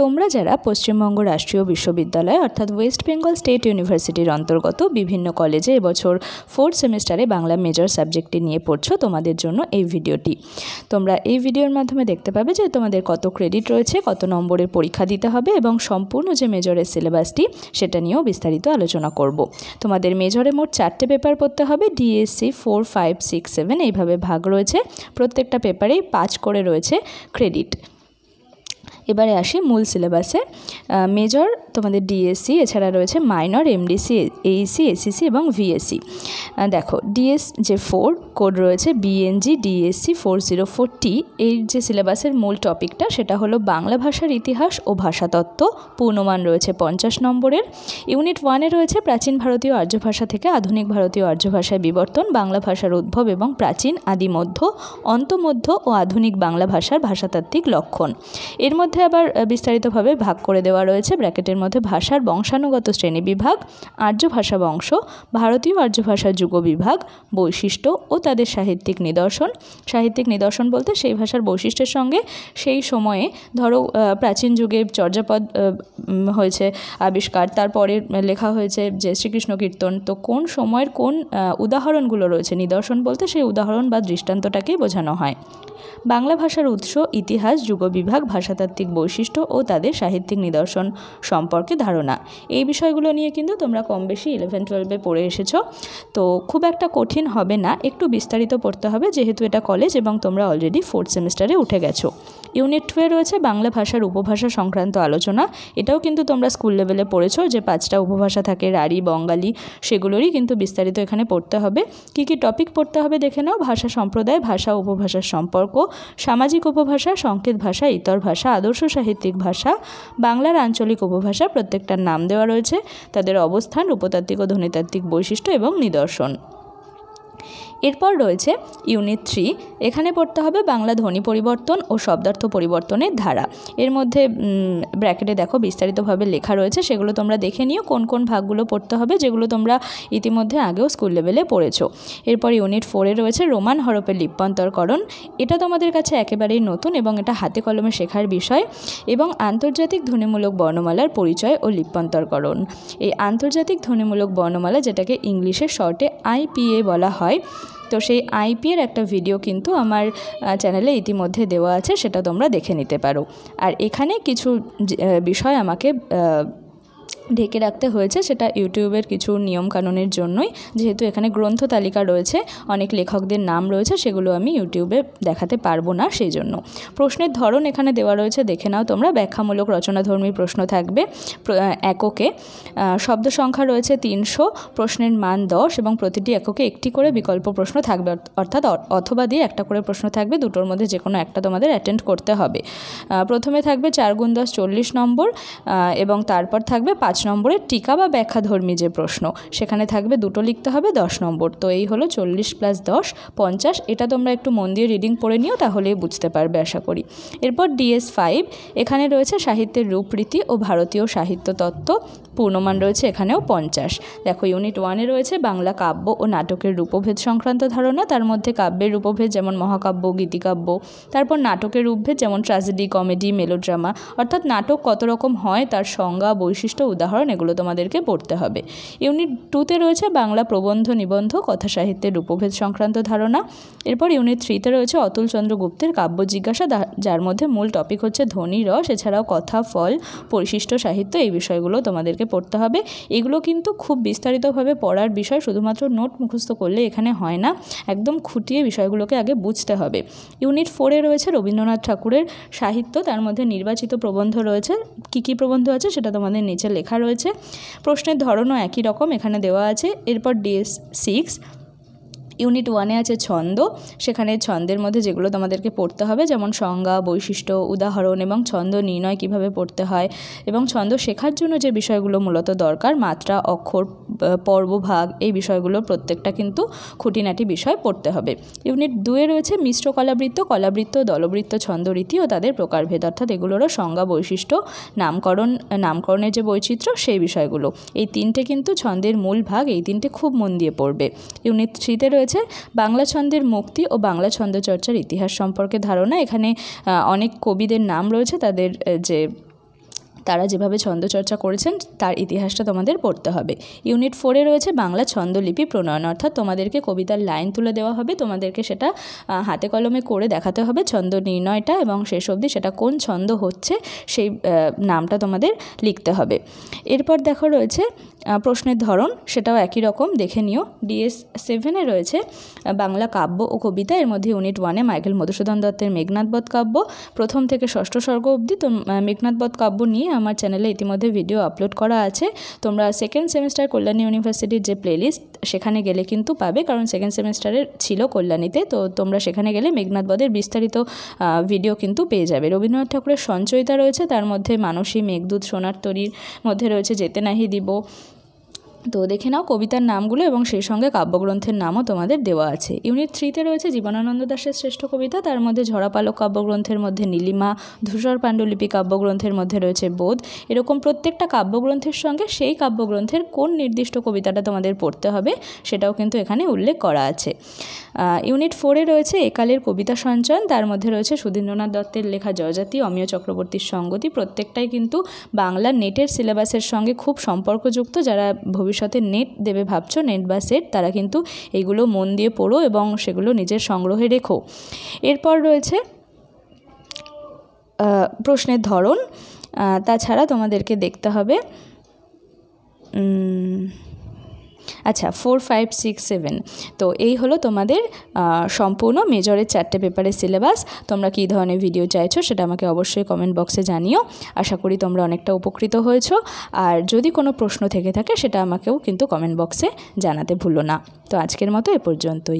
তোমরা যারা পশ্চিমবঙ্গ রাষ্ট্রীয় বিশ্ববিদ্যালয় অর্থাৎ ওয়েস্ট বেঙ্গল স্টেট ইউনিভার্সিটির অন্তর্গত বিভিন্ন কলেজে এবছর 4th সেমিস্টারে বাংলা মেজর সাবজেক্টটি নিয়ে পড়ছো, তোমাদের জন্য এই ভিডিওটি। তোমরা এই ভিডিওর মাধ্যমে দেখতে পাবে যে তোমাদের কত ক্রেডিট রয়েছে, কত নম্বরের পরীক্ষা দিতে হবে এবং সম্পূর্ণ যে মেজরের সিলেবাসটি সেটা নিয়েও বিস্তারিত আলোচনা করব। তোমাদের মেজরে মোট 4টে পেপার পড়তে হবে। ডিএসসি 4, 5, 6, 7 এইভাবে ভাগ রয়েছে। প্রত্যেকটা পেপারেই 5 করে রয়েছে ক্রেডিট। এবারে আসি মূল সিলেবাসে। মেজর তোমাদের ডিএসসি, এছাড়া রয়েছে মাইনর, এমডিসি, এইসি, এসিসি এবং ভিএসসি। দেখো ডিএস যে 4 কোড রয়েছে বিএনজি ডিএসসি 404T, এই যে সিলেবাসের মূল টপিকটা সেটা হলো বাংলা ভাষার ইতিহাস ও ভাষাতত্ত্ব। পূর্ণমান রয়েছে 50 নম্বরের। ইউনিট 1-এ রয়েছে প্রাচীন ভারতীয় আর্য ভাষা থেকে আধুনিক ভারতীয় আর্য ভাষায় বিবর্তন, বাংলা ভাষার উদ্ভব এবং প্রাচীন, আদি, মধ্য, অন্তমধ্য ও আধুনিক বাংলা ভাষার ভাষাতাত্ত্বিক লক্ষণ। এর মধ্যে আবার বিস্তারিতভাবে ভাগ করে দেওয়া রয়েছে ব্র্যাকেটের মধ্যে ভাষার বংশানুগত শ্রেণী বিভাগ, আর্য ভাষা বংশ, ভারতীয় আর্য ভাষার যুগ বিভাগ, বৈশিষ্ট্য ও তাদের সাহিত্যিক নিদর্শন। সাহিত্যিক নিদর্শন বলতে সেই ভাষার বৈশিষ্ট্যের সঙ্গে সেই সময়ে ধরো প্রাচীন যুগে চর্যাপদ হয়েছে আবিষ্কার, তারপরে লেখা হয়েছে যে শ্রীকৃষ্ণ কীর্তন, তো কোন সময়ের কোন উদাহরণগুলো রয়েছে, নিদর্শন বলতে সেই উদাহরণ বা দৃষ্টান্তটাকেই বোঝানো হয়। বাংলা ভাষার উৎস, ইতিহাস, যুগবিভাগ, ভাষাতাত্ত্বিক বৈশিষ্ট্য ও তাদের সাহিত্যিক নিদর্শন সম্পর্কে ধারণা। এই বিষয়গুলো নিয়ে কিন্তু তোমরা কম বেশি 11-12-এ পড়ে এসেছো, তো খুব একটা কঠিন হবে না, একটু বিস্তারিত পড়তে হবে যেহেতু এটা কলেজ এবং তোমরা অলরেডি 4th সেমিস্টারে উঠে গেছো। ইউনিট 2-এ রয়েছে বাংলা ভাষার উপভাষা সংক্রান্ত আলোচনা। এটাও কিন্তু তোমরা স্কুল লেভেলে পড়েছো যে 5টা উপভাষা থাকে, রাঢ়ী, বঙ্গালী, সেগুলোরই কিন্তু বিস্তারিত এখানে পড়তে হবে। কী কী টপিক পড়তে হবে দেখে নাও। ভাষা সম্প্রদায়, ভাষা উপভাষার সম্পর্ক, সামাজিক উপভাষা, সংকেত ভাষা, ইতর ভাষা, আদর্শ সাহিত্যিক ভাষা, বাংলার আঞ্চলিক উপভাষা, প্রত্যেকটার নাম দেওয়া রয়েছে, তাদের অবস্থান, রূপতাত্ত্বিক ও ধ্বনিতাত্ত্বিক বৈশিষ্ট্য এবং নিদর্শন। এরপর রয়েছে ইউনিট 3, এখানে পড়তে হবে বাংলা ধ্বনি পরিবর্তন ও শব্দার্থ পরিবর্তনের ধারা। এর মধ্যে ব্র্যাকেটে দেখো বিস্তারিতভাবে লেখা রয়েছে, সেগুলো তোমরা দেখে নিও কোন কোন ভাগগুলো পড়তে হবে, যেগুলো তোমরা ইতিমধ্যে আগেও স্কুল লেভেলে পড়েছো। এরপর ইউনিট 4-এ রয়েছে রোমান হরফের লিপ্যান্তরকরণ। এটা তোমাদের কাছে একেবারেই নতুন এবং এটা হাতে কলমে শেখার বিষয়। এবং আন্তর্জাতিক ধ্বনিমূলক বর্ণমালার পরিচয় ও লিপ্যান্তরকরণ। এই আন্তর্জাতিক ধ্বনিমূলক বর্ণমালা, যেটাকে ইংলিশে শর্টে আইপিএ বলা হয়, তো সেই আইপিএর একটা ভিডিও কিন্তু আমার চ্যানেলে ইতিমধ্যে দেওয়া আছে, সেটা তোমরা দেখে নিতে পারো। আর এখানে কিছু বিষয় আমাকে ঢেকে রাখতে হয়েছে, সেটা ইউটিউবের কিছু নিয়মকানুনের জন্যই, যেহেতু এখানে গ্রন্থ তালিকা রয়েছে, অনেক লেখকদের নাম রয়েছে, সেগুলো আমি ইউটিউবে দেখাতে পারবো না, সেই জন্য। প্রশ্নের ধরন এখানে দেওয়া রয়েছে, দেখে নাও তোমরা। ব্যাখ্যামূলক রচনাধর্মী প্রশ্ন থাকবে এককে। শব্দ সংখ্যা রয়েছে 300, প্রশ্নের মান 10 এবং প্রতিটি এককে একটি করে বিকল্প প্রশ্ন থাকবে, অর্থাৎ অথবা দিয়ে একটা করে প্রশ্ন থাকবে, দুটোর মধ্যে যে কোনো একটা তোমাদের অ্যাটেন্ড করতে হবে। প্রথমে থাকবে 4 × 10 40 নম্বর এবং তারপর থাকবে 5 নম্বরের টিকা বা ব্যাখ্যাধর্মী যে প্রশ্ন, সেখানে থাকবে 2টো লিখতে হবে 10 নম্বর। তো এই হলো 40 + 10 50। এটা তোমরা একটু মন দিয়ে রিডিং পড়ে নিও, তাহলেই বুঝতে পারবে আশা করি। এরপর ডিএস 5, এখানে রয়েছে সাহিত্যের রূপরীতি ও ভারতীয় সাহিত্য তত্ত্ব। পূর্ণমান রয়েছে এখানেও 50। দেখো ইউনিট 1-এ রয়েছে বাংলা কাব্য ও নাটকের রূপভেদ সংক্রান্ত ধারণা। তার মধ্যে কাব্যের রূপভেদ যেমন মহাকাব্য, গীতিকাব্য, তারপর নাটকের রূপভেদ যেমন ট্র্যাজেডি, কমেডি, মেলোড্রামা, অর্থাৎ নাটক কত রকম হয় তার সংজ্ঞা, বৈশিষ্ট্য, উদাহরণ, এগুলো তোমাদেরকে পড়তে হবে। ইউনিট 2-তে রয়েছে বাংলা প্রবন্ধ, নিবন্ধ, কথা সাহিত্যের রূপভেদ সংক্রান্ত ধারণা। এরপর ইউনিট 3-তে রয়েছে অতুল চন্দ্র গুপ্তের কাব্য জিজ্ঞাসা, যার মধ্যে মূল টপিক হচ্ছে ধ্বনি, রস, এছাড়াও কথা, ফল, পরিশিষ্ট সাহিত্য, এই বিষয়গুলো তোমাদেরকে পড়তে হবে। এগুলো কিন্তু খুব বিস্তারিতভাবে পড়ার বিষয়, শুধুমাত্র নোট মুখস্থ করলে এখানে হয় না, একদম খুঁটিয়ে বিষয়গুলোকে আগে বুঝতে হবে। ইউনিট 4-এ রয়েছে রবীন্দ্রনাথ ঠাকুরের সাহিত্য, তার মধ্যে নির্বাচিত প্রবন্ধ রয়েছে। কী কী প্রবন্ধ আছে সেটা তোমাদের নিচে লেখা রয়েছে। প্রশ্নের ধরনও একই রকম এখানে দেওয়া আছে। এরপর ডিএস 6, ইউনিট 1-এ আছে ছন্দ, সেখানে ছন্দের মধ্যে যেগুলো তোমাদেরকে পড়তে হবে যেমন সংজ্ঞা, বৈশিষ্ট্য, উদাহরণ এবং ছন্দ নির্ণয় কিভাবে পড়তে হয়, এবং ছন্দ শেখার জন্য যে বিষয়গুলো মূলত দরকার, মাত্রা, অক্ষর, পর্বভাগ, এই বিষয়গুলো প্রত্যেকটা কিন্তু খুঁটিনাটি বিষয় পড়তে হবে। ইউনিট 2-এ রয়েছে মিশ্র কলাবৃত্ত, কলাবৃত্ত, দলবৃত্ত, ছন্দরীতি ও তাদের প্রকারভেদ, অর্থাৎ এগুলোরও সংজ্ঞা, বৈশিষ্ট্য, নামকরণের যে বৈচিত্র্য, সেই বিষয়গুলো। এই 3টে কিন্তু ছন্দের মূল ভাগ, এই 3টে খুব মন দিয়ে পড়বে। ইউনিট 3-তে রয়েছে বাংলা ছন্দের মুক্তি ও বাংলা ছন্দ চর্চার ইতিহাস সম্পর্কে ধারণা। এখানে অনেক কবিদের নাম রয়েছে, তাদের যে তারা যেভাবে ছন্দচর্চা করেছেন তার ইতিহাসটা তোমাদের পড়তে হবে। ইউনিট 4-এ রয়েছে বাংলা ছন্দলিপি প্রণয়ন, অর্থাৎ তোমাদেরকে কবিতার লাইন তুলে দেওয়া হবে, তোমাদেরকে সেটা হাতে কলমে করে দেখাতে হবে ছন্দ নির্ণয়টা, এবং শেষ অবধি সেটা কোন ছন্দ হচ্ছে সেই নামটা তোমাদের লিখতে হবে। এরপর দেখো রয়েছে প্রশ্নের ধরন, সেটাও একই রকম, দেখে নিও। DS 7-এ রয়েছে বাংলা কাব্য ও কবিতা। এর মধ্যে ইউনিট 1-এ মাইকেল মধুসূদন দত্তের মেঘনাদ বধ কাব্য, প্রথম থেকে ষষ্ঠ সর্গ অবধি। তো মেঘনাদ বধ কাব্য নিয়ে আমার চ্যানেলে ইতিমধ্যে ভিডিও আপলোড করা আছে। তোমরা সেকেন্ড সেমিস্টার কল্যাণী ইউনিভার্সিটির যে প্লেলিস্ট সেখানে গেলে কিন্তু পাবে, কারণ সেকেন্ড সেমিস্টারের ছিল কল্যাণীতে। তো তোমরা সেখানে গেলে মেঘনাদ বধের বিস্তারিত ভিডিও কিন্তু পেয়ে যাবে। রবীন্দ্রনাথ ঠাকুরের সঞ্চয়িতা রয়েছে, তার মধ্যে মানসী, মেঘদূত, সোনার তরীর মধ্যে রয়েছে যেতে নাহি দিব। তো দেখে নাও কবিতার নামগুলো, এবং সেই সঙ্গে কাব্যগ্রন্থের নামও তোমাদের দেওয়া আছে। ইউনিট 3-তে রয়েছে জীবনানন্দ দাশের শ্রেষ্ঠ কবিতা, তার মধ্যে ঝরা পালক কাব্যগ্রন্থের মধ্যে নীলিমা, ধূসর পাণ্ডুলিপি কাব্যগ্রন্থের মধ্যে রয়েছে বোধ। এরকম প্রত্যেকটা কাব্যগ্রন্থের সঙ্গে সেই কাব্যগ্রন্থের কোন নির্দিষ্ট কবিতাটা তোমাদের পড়তে হবে সেটাও কিন্তু এখানে উল্লেখ করা আছে। ইউনিট 4-এ রয়েছে একালের কবিতা সঞ্চয়ন, তার মধ্যে রয়েছে সুধীন্দ্রনাথ দত্তের লেখা জয়জাতি, অমিয় চক্রবর্তীর সঙ্গতি। প্রত্যেকটাই কিন্তু বাংলা নেটের সিলেবাসের সঙ্গে খুব সম্পর্কযুক্ত। যারা ভবিষ্যতে নেট দেবে ভাবছো, নেট বা সেট, তারা কিন্তু এইগুলো মন দিয়ে পড়ো এবং সেগুলো নিজের সংগ্রহে রেখো। এরপর রয়েছে প্রশ্নের ধরন, তাছাড়া তোমাদেরকে দেখতে হবে আচ্ছা 4, 5, 6, 7। তো এই হলো তোমাদের সম্পূর্ণ মেজরের 4টে পেপারের সিলেবাস। তোমরা কী ধরনের ভিডিও চাইছো সেটা আমাকে অবশ্যই কমেন্ট বক্সে জানিও। আশা করি তোমরা অনেকটা উপকৃত হয়েছো। আর যদি কোনো প্রশ্ন থেকে থাকে সেটা আমাকেও কিন্তু কমেন্ট বক্সে জানাতে ভুলো না। তো আজকের মতো এ পর্যন্তই।